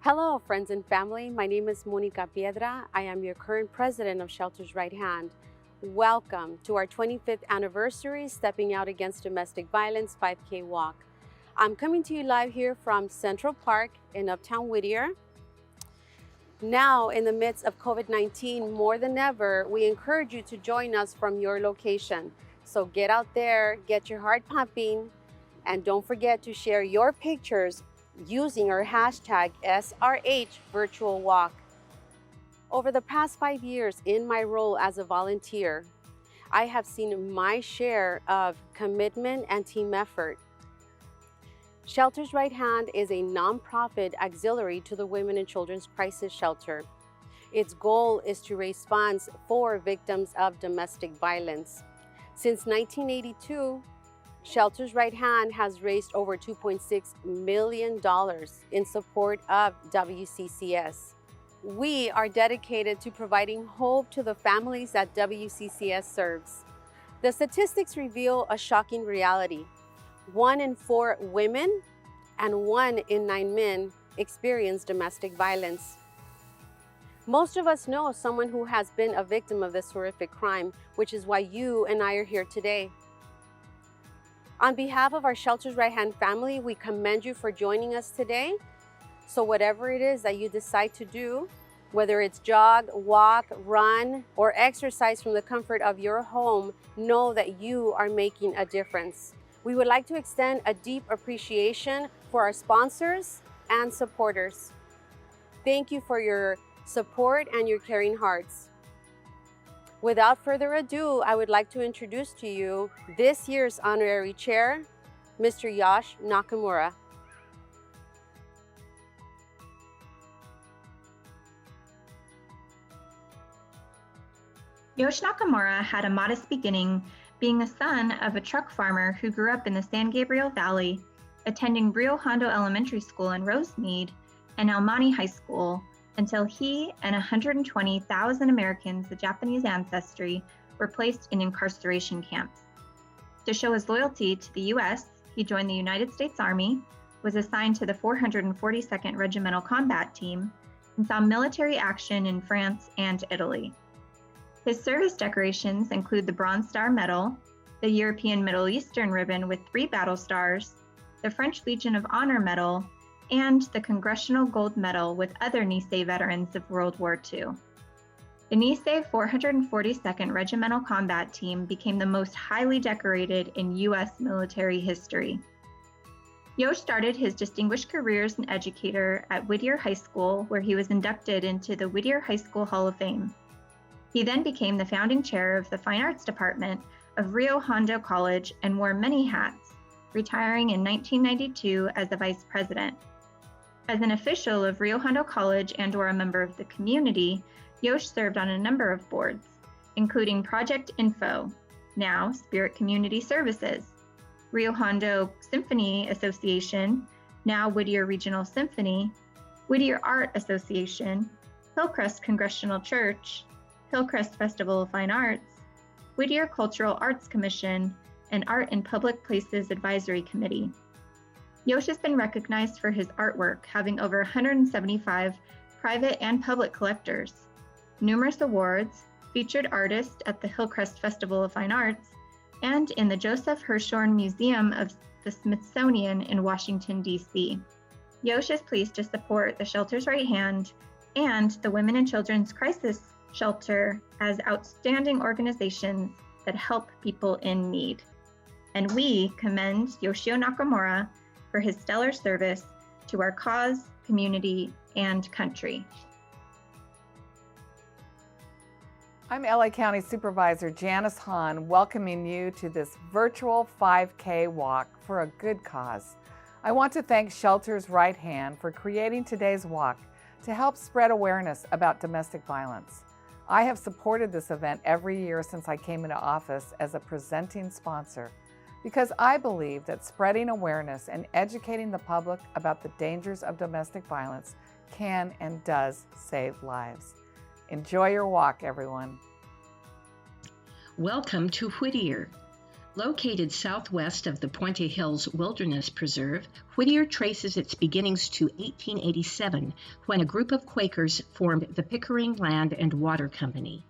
Hello, friends and family. My name is Monica Piedra. I am your current president of Shelter's Right Hand. Welcome to our 25th anniversary Stepping Out Against Domestic Violence 5K walk. I'm coming to you live here from Central Park in Uptown Whittier. Now, in the midst of COVID-19, more than ever, we encourage you to join us from your location. So get out there, get your heart pumping, and don't forget to share your pictures using our hashtag #SRHVirtualWalk. Over the past 5 years in my role as a volunteer, I have seen my share of commitment and team effort. Shelter's Right Hand is a nonprofit auxiliary to the Women and Children's Crisis Shelter. Its goal is to raise funds for victims of domestic violence. Since 1982, Shelter's Right Hand has raised over $2.6 million in support of WCCS. We are dedicated to providing hope to the families that WCCS serves. The statistics reveal a shocking reality. 1 in 4 women and 1 in 9 men experience domestic violence. Most of us know someone who has been a victim of this horrific crime, which is why you and I are here today. On behalf of our Shelter's Right Hand family, we commend you for joining us today. So whatever it is that you decide to do, whether it's jog, walk, run, or exercise from the comfort of your home, know that you are making a difference. We would like to extend a deep appreciation for our sponsors and supporters. Thank you for your support and your caring hearts. Without further ado, I would like to introduce to you this year's honorary chair, Mr. Yosh Nakamura. Yosh Nakamura had a modest beginning, being the son of a truck farmer who grew up in the San Gabriel Valley, attending Rio Hondo Elementary School in Rosemead and Almani High School, until he and 120,000 Americans of Japanese ancestry were placed in incarceration camps. To show his loyalty to the U.S., he joined the United States Army, was assigned to the 442nd Regimental Combat Team, and saw military action in France and Italy. His service decorations include the Bronze Star Medal, the European Middle Eastern Ribbon with 3 battle stars, the French Legion of Honor Medal, and the Congressional Gold Medal with other Nisei veterans of World War II. The Nisei 442nd Regimental Combat Team became the most highly decorated in U.S. military history. Yosh started his distinguished career as an educator at Whittier High School, where he was inducted into the Whittier High School Hall of Fame. He then became the founding chair of the Fine Arts Department of Rio Hondo College and wore many hats, retiring in 1992 as the vice president. As an official of Rio Hondo College and/or a member of the community, Yosh served on a number of boards, including Project Info, now Spirit Community Services, Rio Hondo Symphony Association, now Whittier Regional Symphony, Whittier Art Association, Hillcrest Congregational Church, Hillcrest Festival of Fine Arts, Whittier Cultural Arts Commission, and Art in Public Places Advisory Committee. Yosh has been recognized for his artwork, having over 175 private and public collectors, numerous awards, featured artist at the Hillcrest Festival of Fine Arts, and in the Joseph Hirshhorn Museum of the Smithsonian in Washington, D.C. Yosh is pleased to support the Shelter's Right Hand and the Women and Children's Crisis Shelter as outstanding organizations that help people in need. And we commend Yoshio Nakamura for his stellar service to our cause, community, and country. I'm LA County Supervisor Janice Hahn, welcoming you to this virtual 5K walk for a good cause. I want to thank Shelter's Right Hand for creating today's walk to help spread awareness about domestic violence. I have supported this event every year since I came into office as a presenting sponsor, because I believe that spreading awareness and educating the public about the dangers of domestic violence can and does save lives. Enjoy your walk, everyone. Welcome to Whittier, Located southwest of the Puente Hills Wilderness Preserve, Whittier traces its beginnings to 1887, when a group of Quakers formed the Pickering Land and Water Company.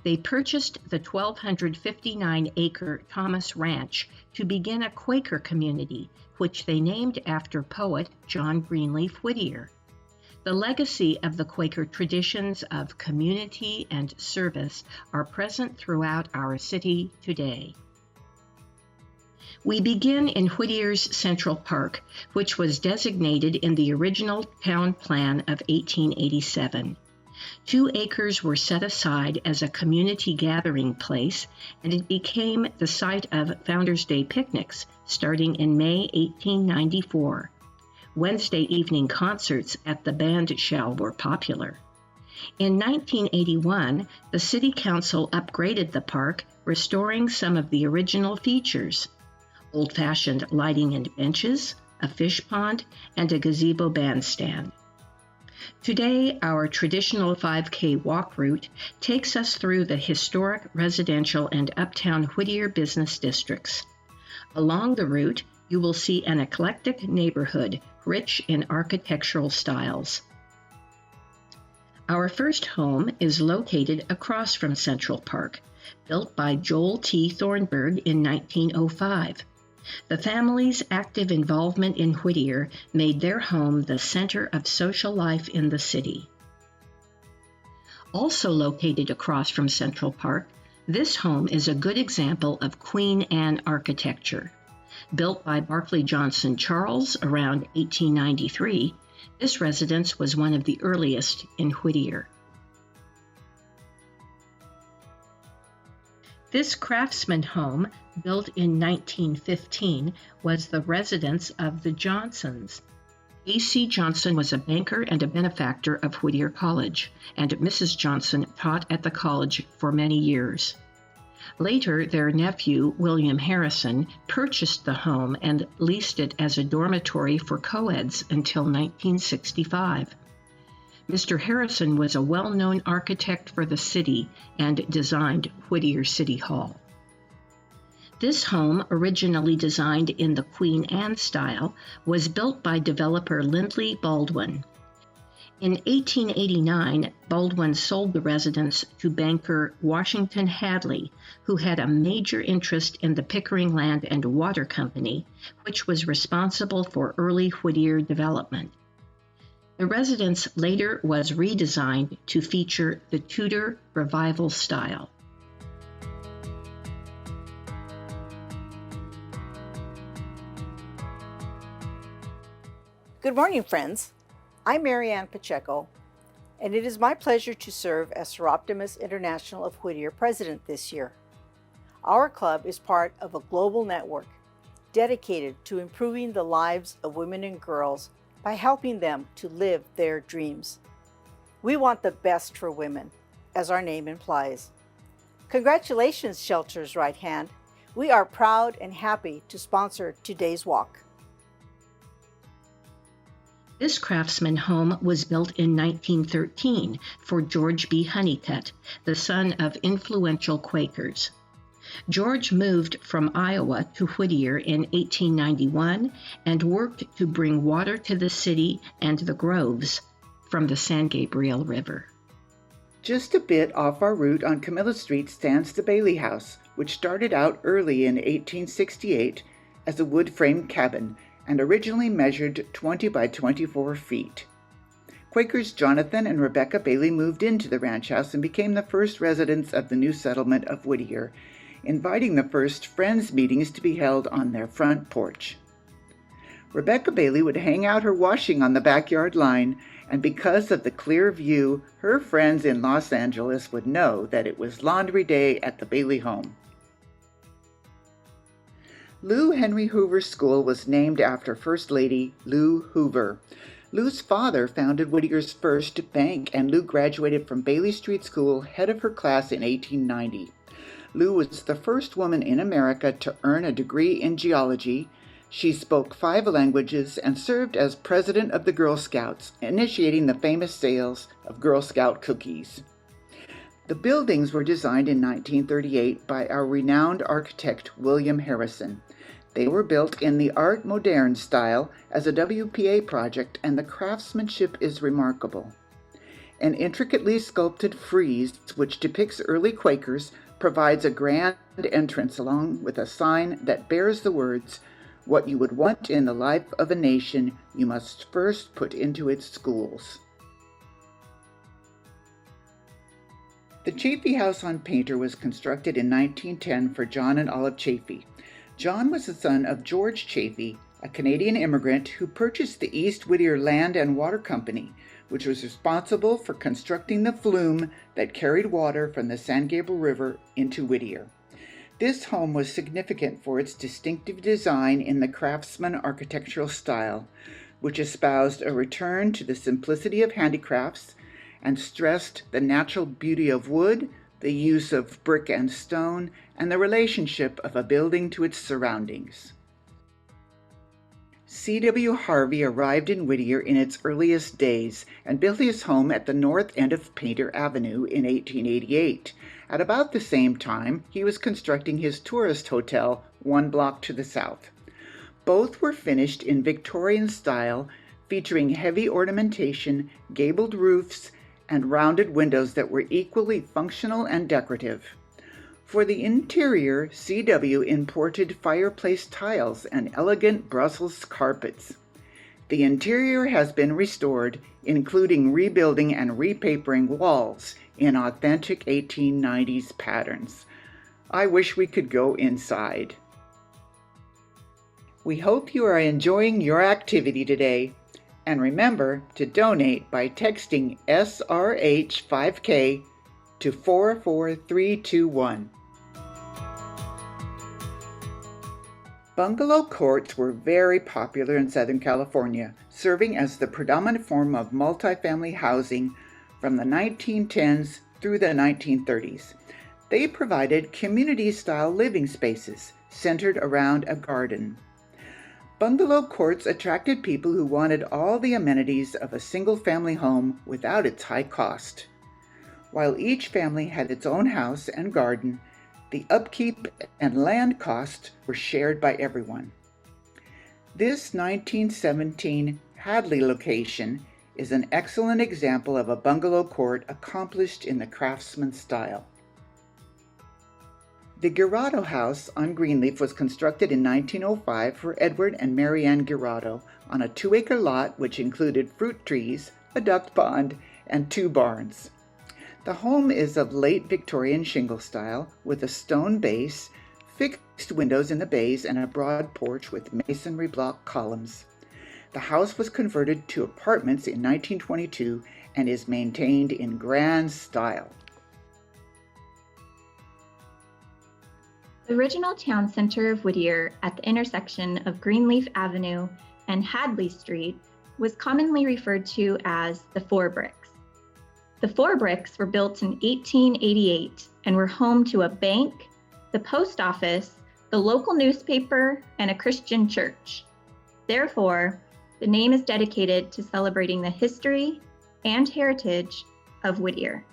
They purchased the 1,259-acre Thomas Ranch to begin a Quaker community, which they named after poet John Greenleaf Whittier. The legacy of the Quaker traditions of community and service are present throughout our city today. We begin in Whittier's Central Park, which was designated in the original town plan of 1887. 2 acres were set aside as a community gathering place, and it became the site of Founders Day picnics starting in May 1894. Wednesday evening concerts at the band shell were popular. In 1981, the City Council upgraded the park, restoring some of the original features: old-fashioned lighting and benches, a fish pond, and a gazebo bandstand. Today, our traditional 5K walk route takes us through the historic residential and uptown Whittier business districts. Along the route, you will see an eclectic neighborhood rich in architectural styles. Our first home is located across from Central Park, built by Joel T. Thornburg in 1905. The family's active involvement in Whittier made their home the center of social life in the city. Also located across from Central Park, this home is a good example of Queen Anne architecture. Built by Barclay Johnson Charles around 1893, this residence was one of the earliest in Whittier. This craftsman home, built in 1915, was the residence of the Johnsons. A.C. Johnson was a banker and a benefactor of Whittier College, and Mrs. Johnson taught at the college for many years. Later, their nephew, William Harrison, purchased the home and leased it as a dormitory for co-eds until 1965. Mr. Harrison was a well-known architect for the city and designed Whittier City Hall. This home, originally designed in the Queen Anne style, was built by developer Lindley Baldwin. In 1889, Baldwin sold the residence to banker Washington Hadley, who had a major interest in the Pickering Land and Water Company, which was responsible for early Whittier development. The residence later was redesigned to feature the Tudor Revival style. Good morning, friends. I'm Marianne Pacheco, and it is my pleasure to serve as Seroptimus International of Whittier president this year. Our club is part of a global network dedicated to improving the lives of women and girls by helping them to live their dreams. We want the best for women, as our name implies. Congratulations, Shelter's Right Hand. We are proud and happy to sponsor today's walk. This craftsman home was built in 1913 for George B. Honeycutt, the son of influential Quakers. George moved from Iowa to Whittier in 1891 and worked to bring water to the city and the groves from the San Gabriel River. Just a bit off our route on Camilla Street stands the Bailey House, which started out early in 1868 as a wood-frame cabin and originally measured 20 by 24 feet. Quakers Jonathan and Rebecca Bailey moved into the ranch house and became the first residents of the new settlement of Whittier, inviting the first Friends meetings to be held on their front porch. Rebecca Bailey would hang out her washing on the backyard line, and because of the clear view, her friends in Los Angeles would know that it was laundry day at the Bailey home. Lou Henry Hoover School was named after First Lady Lou Hoover. Lou's father founded Whittier's first bank, and Lou graduated from Bailey Street School head of her class in 1890. Lou was the first woman in America to earn a degree in geology. She spoke 5 languages and served as president of the Girl Scouts, initiating the famous sales of Girl Scout cookies. The buildings were designed in 1938 by our renowned architect William Harrison. They were built in the Art Moderne style as a WPA project, and the craftsmanship is remarkable. An intricately sculpted frieze, which depicts early Quakers, provides a grand entrance along with a sign that bears the words, "What you would want in the life of a nation, you must first put into its schools." The Chaffee House on Painter was constructed in 1910 for John and Olive Chaffee. John was the son of George Chaffee, a Canadian immigrant who purchased the East Whittier Land and Water Company, which was responsible for constructing the flume that carried water from the San Gabriel River into Whittier. This home was significant for its distinctive design in the craftsman architectural style, which espoused a return to the simplicity of handicrafts and stressed the natural beauty of wood, the use of brick and stone, and the relationship of a building to its surroundings. C.W. Harvey arrived in Whittier in its earliest days and built his home at the north end of Painter Avenue in 1888. At about the same time, he was constructing his tourist hotel 1 block to the south. Both were finished in Victorian style, featuring heavy ornamentation, gabled roofs, and rounded windows that were equally functional and decorative. For the interior, C.W. imported fireplace tiles and elegant Brussels carpets. The interior has been restored, including rebuilding and repapering walls in authentic 1890s patterns. I wish we could go inside. We hope you are enjoying your activity today. And remember to donate by texting SRH5K to 44321. Bungalow courts were very popular in Southern California, serving as the predominant form of multifamily housing from the 1910s through the 1930s. They provided community-style living spaces centered around a garden. Bungalow courts attracted people who wanted all the amenities of a single-family home without its high cost. While each family had its own house and garden, the upkeep and land costs were shared by everyone. This 1917 Hadley location is an excellent example of a bungalow court accomplished in the craftsman style. The Guirado house on Greenleaf was constructed in 1905 for Edward and Mary Ann Guirado on a 2-acre lot which included fruit trees, a duck pond, and 2 barns. The home is of late Victorian shingle style with a stone base, fixed windows in the bays, and a broad porch with masonry block columns. The house was converted to apartments in 1922 and is maintained in grand style. The original town center of Whittier at the intersection of Greenleaf Avenue and Hadley Street was commonly referred to as the Four Bricks. The Four Bricks were built in 1888 and were home to a bank, the post office, the local newspaper, and a Christian church. Therefore, the name is dedicated to celebrating the history and heritage of Whittier.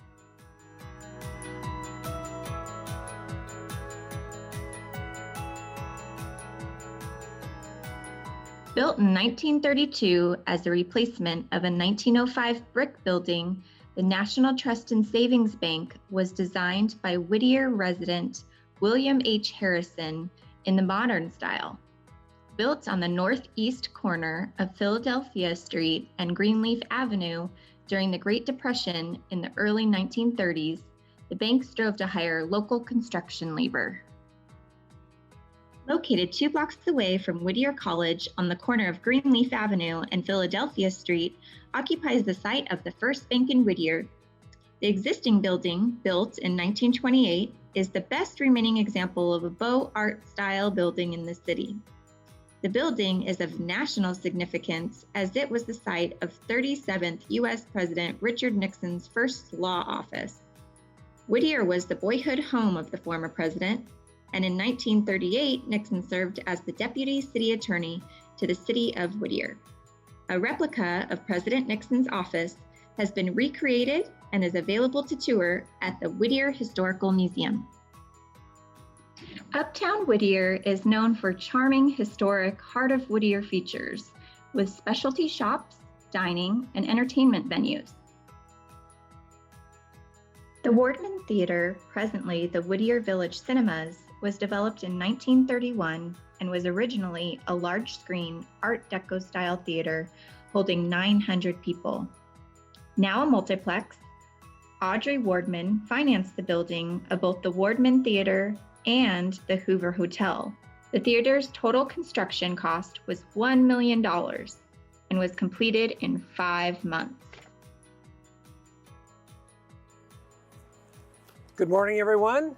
Built in 1932 as a replacement of a 1905 brick building, the National Trust and Savings Bank was designed by Whittier resident William H. Harrison in the modern style. Built on the northeast corner of Philadelphia Street and Greenleaf Avenue during the Great Depression in the early 1930s, the bank strove to hire local construction labor. Located 2 blocks away from Whittier College on the corner of Greenleaf Avenue and Philadelphia Street, occupies the site of the first bank in Whittier. The existing building, built in 1928, is the best remaining example of a Beaux Art style building in the city. The building is of national significance as it was the site of 37th U.S. President Richard Nixon's first law office. Whittier was the boyhood home of the former president, and in 1938, Nixon served as the deputy city attorney to the city of Whittier. A replica of President Nixon's office has been recreated and is available to tour at the Whittier Historical Museum. Uptown Whittier is known for charming, historic Heart of Whittier features with specialty shops, dining, and entertainment venues. The Wardman Theater, presently the Whittier Village Cinemas, was developed in 1931 and was originally a large-screen Art Deco-style theater holding 900 people. Now a multiplex, Audrey Wardman financed the building of both the Wardman Theater and the Hoover Hotel. The theater's total construction cost was $1 million and was completed in 5 months. Good morning, everyone,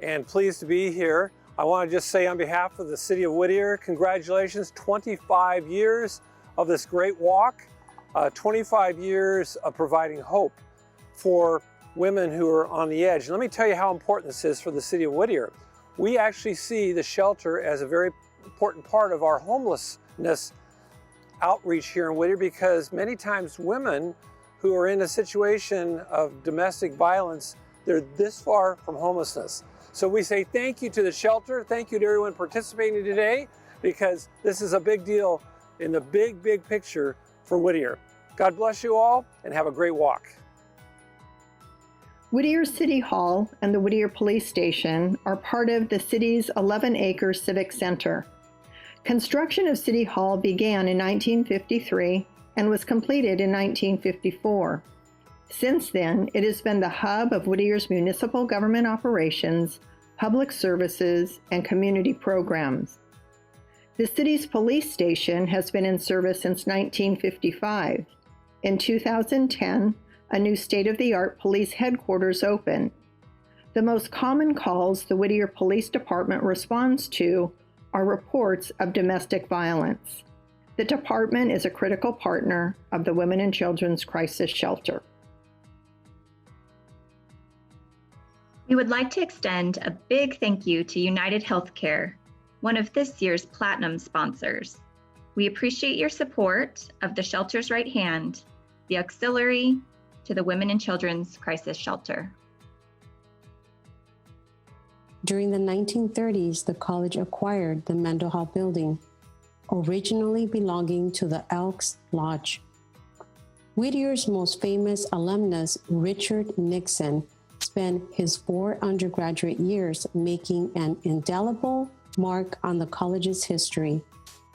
and pleased to be here. I want to just say on behalf of the City of Whittier, congratulations, 25 years of this great walk, 25 years of providing hope for women who are on the edge. And let me tell you how important this is for the City of Whittier. We actually see the shelter as a very important part of our homelessness outreach here in Whittier, because many times women who are in a situation of domestic violence, they're this far from homelessness. So we say thank you to the shelter, thank you to everyone participating today, because this is a big deal in the big picture for Whittier. God bless you all and have a great walk. Whittier City Hall and the Whittier Police Station are part of the city's 11-acre Civic Center. Construction of City Hall began in 1953 and was completed in 1954. Since then, it has been the hub of Whittier's municipal government operations, public services, and community programs. The city's police station has been in service since 1955. In 2010, a new state-of-the-art police headquarters opened. The most common calls the Whittier Police Department responds to are reports of domestic violence. The department is a critical partner of the Women and Children's Crisis Shelter. We would like to extend a big thank you to United Healthcare, one of this year's Platinum sponsors. We appreciate your support of the shelter's right hand, the auxiliary to the Women and Children's Crisis Shelter. During the 1930s, the college acquired the Mendenhall building, originally belonging to the Elks Lodge. Whittier's most famous alumnus, Richard Nixon, spent his 4 undergraduate years making an indelible mark on the college's history.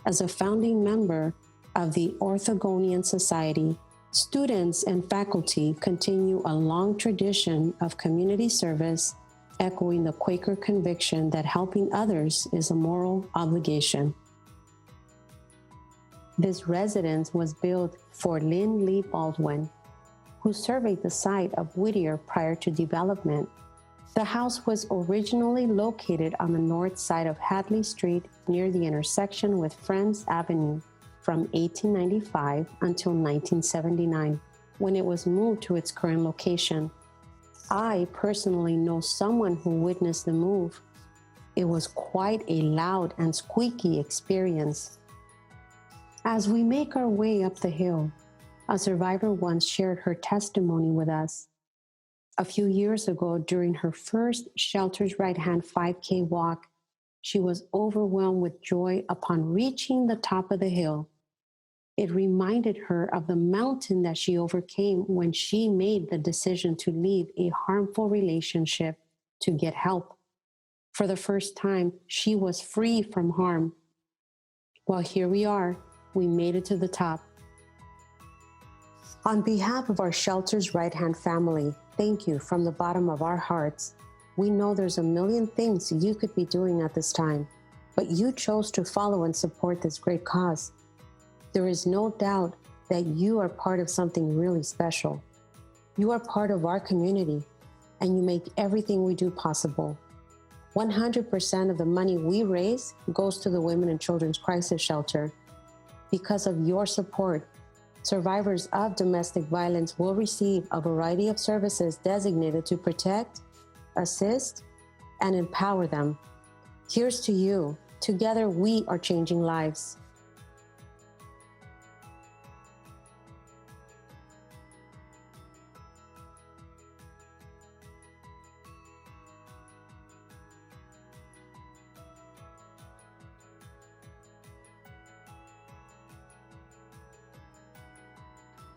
As a founding member of the Orthogonian Society, students and faculty continue a long tradition of community service, echoing the Quaker conviction that helping others is a moral obligation. This residence was built for Lynn Lee Baldwin, who surveyed the site of Whittier prior to development. The house was originally located on the north side of Hadley Street near the intersection with Friends Avenue from 1895 until 1979, when it was moved to its current location. I personally know someone who witnessed the move. It was quite a loud and squeaky experience. As we make our way up the hill, a survivor once shared her testimony with us. A few years ago, during her first Shelter's Right Hand 5K walk, she was overwhelmed with joy upon reaching the top of the hill. It reminded her of the mountain that she overcame when she made the decision to leave a harmful relationship to get help. For the first time, she was free from harm. Well, here we are. We made it to the top. On behalf of our Shelter's Right Hand family, thank you from the bottom of our hearts. We know there's a million things you could be doing at this time, but you chose to follow and support this great cause. There is no doubt that you are part of something really special. You are part of our community, and you make everything we do possible. 100% of the money we raise goes to the Women and Children's Crisis Shelter. Because of your support, survivors of domestic violence will receive a variety of services designated to protect, assist, and empower them. Here's to you. Together, we are changing lives.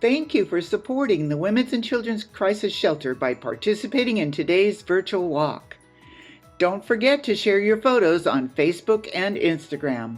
Thank you for supporting the Women's and Children's Crisis Shelter by participating in today's virtual walk. Don't forget to share your photos on Facebook and Instagram.